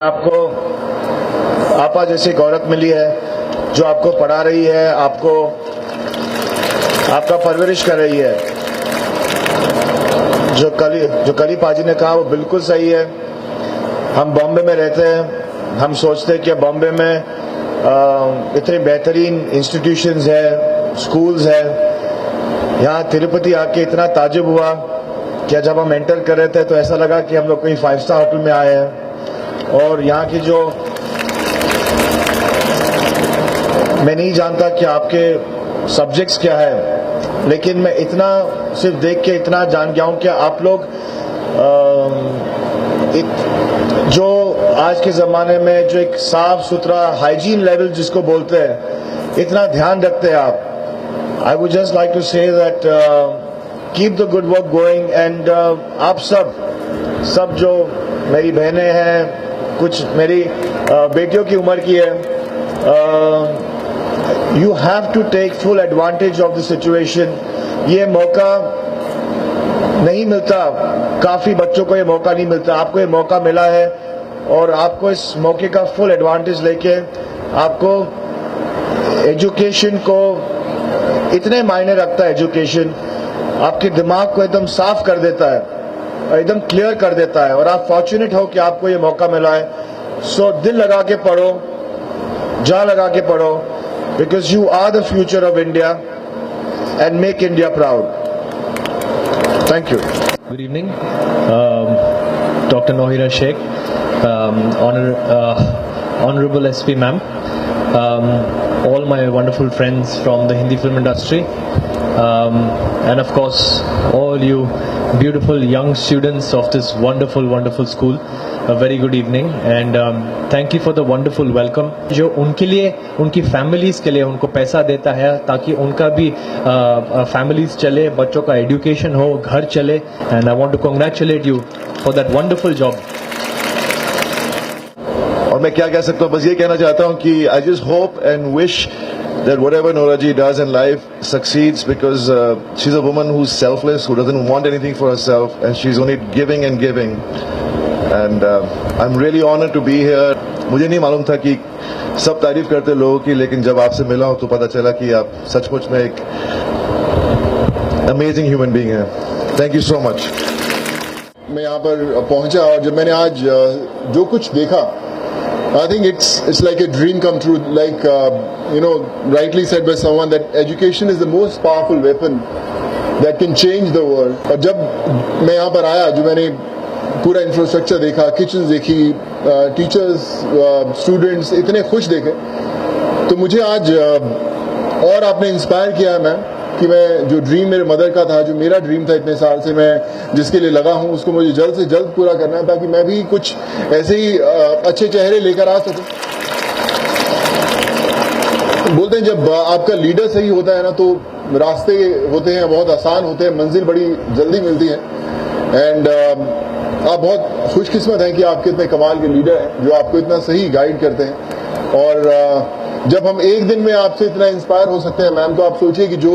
आपको आपा जैसी एक औरत मिली है जो आपको पढ़ा रही है, आपको आपका परवरिश कर रही है। जो कली पाजी ने कहा वो बिल्कुल सही है। हम बॉम्बे में रहते हैं, हम सोचते हैं कि बॉम्बे में इतने बेहतरीन इंस्टीट्यूशंस है, स्कूल्स है। यहाँ तिरुपति आके इतना ताजुब हुआ कि जब हम एंटर कर रहे थे तो ऐसा लगा कि हम लोग कहीं 5 स्टार होटल में आए हैं। और यहाँ की जो मैं नहीं जानता कि आपके सब्जेक्ट्स क्या है, लेकिन मैं इतना सिर्फ देख के इतना जान गया हूँ कि आप लोग जो आज के ज़माने में जो एक साफ सुथरा हाइजीन लेवल जिसको बोलते हैं, इतना ध्यान रखते हैं आप। I would just like to say that keep the good work going and आप सब जो मेरी बहनें हैं, कुछ मेरी बेटियों की उम्र की है, you have to take full advantage of the situation. ये मौका नहीं मिलता, काफी बच्चों को ये मौका नहीं मिलता। आपको ये मौका मिला है और आपको इस मौके का फुल एडवांटेज लेके आपको एजुकेशन को इतने मायने रखता है। एजुकेशन आपके दिमाग को एकदम साफ कर देता है, एकदम क्लियर कर देता है। और आप फॉर्चुनेट हो कि आपको ये मौका मिला है। सो दिल लगा के पढ़ो, जान लगा के पढ़ो, because you are the future of India and make India proud. Thank you. Good evening, Dr. Nohira Sheikh, Honorable SP Ma'am, all my wonderful friends from the Hindi film industry, and of course all you beautiful young students of this wonderful school. A very good evening and thank you for the wonderful welcome. जो उनके लिए, उनकी families के लिए उनको पैसा देता है ताकि उनका भी families चले, बच्चों का education हो, घर चले, and I want to congratulate you for that wonderful job. और मैं क्या कह सकता हूँ, बस ये कहना चाहता हूँ कि I just hope and wish that whatever Nohira ji does in life succeeds, because she's a woman who's selfless, who doesn't want anything for herself, and she's only giving and giving. And I'm really honored to be here. मुझे नहीं मालूम था कि सब तारीफ करते लोगों की, लेकिन जब आपसे मिला हूँ तो पता चला कि आप सचमुच में एक amazing human being हैं. Thank you so much. मैं यहाँ पर पहुँचा और जब मैंने आज जो कुछ देखा, I think it's like a dream come true. Like rightly said by someone that education is the most powerful weapon that can change the world. और जब मैं यहाँ पर आया, जो मैंने पूरा इंफ्रास्ट्रक्चर देखा, किचन देखी, टीचर्स, स्टूडेंट्स इतने खुश देखे, तो मुझे आज और आपने इंस्पायर किया है मैम कि मैं जो ड्रीम मेरे मदर का था, जो मेरा ड्रीम था इतने साल से मैं जिसके लिए लगा हूँ, उसको मुझे जल्द से जल्द पूरा करना है ताकि मैं भी कुछ ऐसे ही अच्छे चेहरे लेकर आ सकूं। बोलते हैं जब आपका लीडर सही होता है ना, तो रास्ते होते हैं बहुत आसान होते हैं, मंजिल बड़ी जल्दी मिलती है। एंड आप बहुत खुशकिस्मत हैं कि आपके इतने कमाल के लीडर हैं जो आपको इतना सही गाइड करते हैं। और जब हम एक दिन में आपसे इतना इंस्पायर हो सकते हैं मैम, तो आप सोचिए कि जो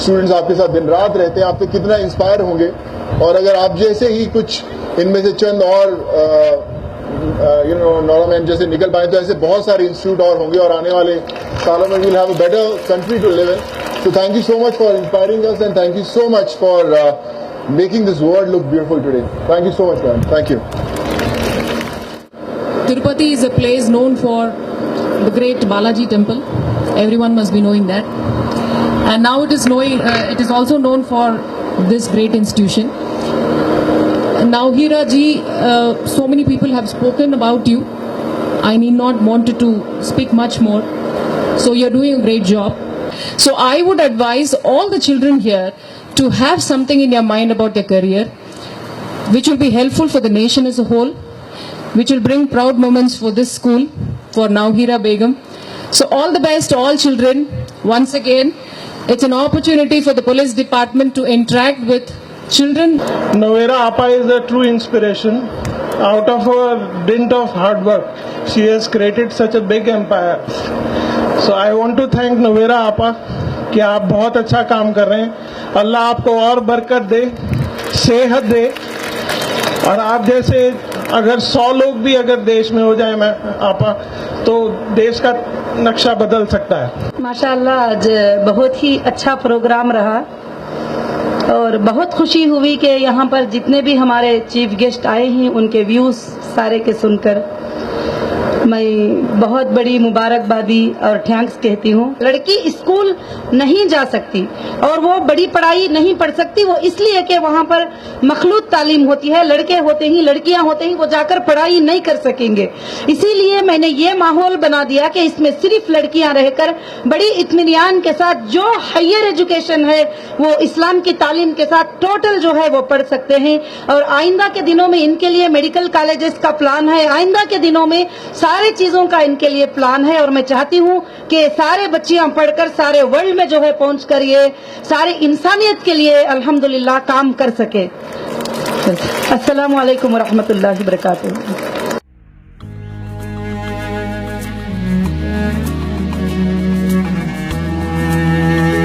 स्टूडेंट्स आपके साथ दिन रात रहते हैं आपसे कितना इंस्पायर होंगे। और अगर आप जैसे ही कुछ इनमें से चंद और नोरा मैम जैसे निकल पाए, तो ऐसे बहुत सारे इंस्टीट्यूट और होंगे और आने वाले सालों में we'll have a better country to live in. So thank you so much for inspiring us and thank you so much for making this world look beautiful today. Thank you so much, ma'am. Thank you. Tirupati is a place known for the great Balaji temple. Everyone must be knowing that. And now it is also known for this great institution. Now Hira ji, so many people have spoken about you. I need not want to speak much more. So you're doing a great job. So I would advise all the children here to have something in your mind about their career, which will be helpful for the nation as a whole, which will bring proud moments for this school, for Nohira Begum. So all the best to all children. Once again, it's an opportunity for the police department to interact with children. Nohira Appa is a true inspiration. Out of her dint of hard work, she has created such a big empire. So I want to thank Nohira Appa कि आप बहुत अच्छा काम कर रहे हैं। अल्लाह आपको और बरकत दे, सेहत दे, और आप जैसे अगर 100 लोग भी अगर देश में हो जाए मैं आपा, तो देश का नक्शा बदल सकता है। माशाअल्लाह आज बहुत ही अच्छा प्रोग्राम रहा और बहुत खुशी हुई कि यहाँ पर जितने भी हमारे चीफ गेस्ट आए हैं उनके व्यूज सारे के सुनकर मैं बहुत बड़ी मुबारकबादी और थैंक्स कहती हूँ। लड़की स्कूल नहीं जा सकती और वो बड़ी पढ़ाई नहीं पढ़ सकती, वो इसलिए कि वहाँ पर मखलूत तालीम होती है, लड़के होते ही लड़कियाँ होते ही वो जाकर पढ़ाई नहीं कर सकेंगे। इसीलिए मैंने ये माहौल बना दिया कि इसमें सिर्फ लड़कियाँ रहकर बड़ी इत्मीनान के साथ जो हायर एजुकेशन है वो इस्लाम की तालीम के साथ टोटल जो है वो पढ़ सकते हैं। और आइंदा के दिनों में इनके लिए मेडिकल कॉलेजेस का प्लान है, आइंदा के दिनों में सारे चीजों का इनके लिए प्लान है। और मैं चाहती हूँ कि सारे बच्चियां पढ़कर सारे वर्ल्ड में जो है पहुंचकर ये सारे इंसानियत के लिए अल्हम्दुलिल्लाह काम कर सके। अस्सलामु अलैकुम व रहमतुल्लाहि व बरकातुहू।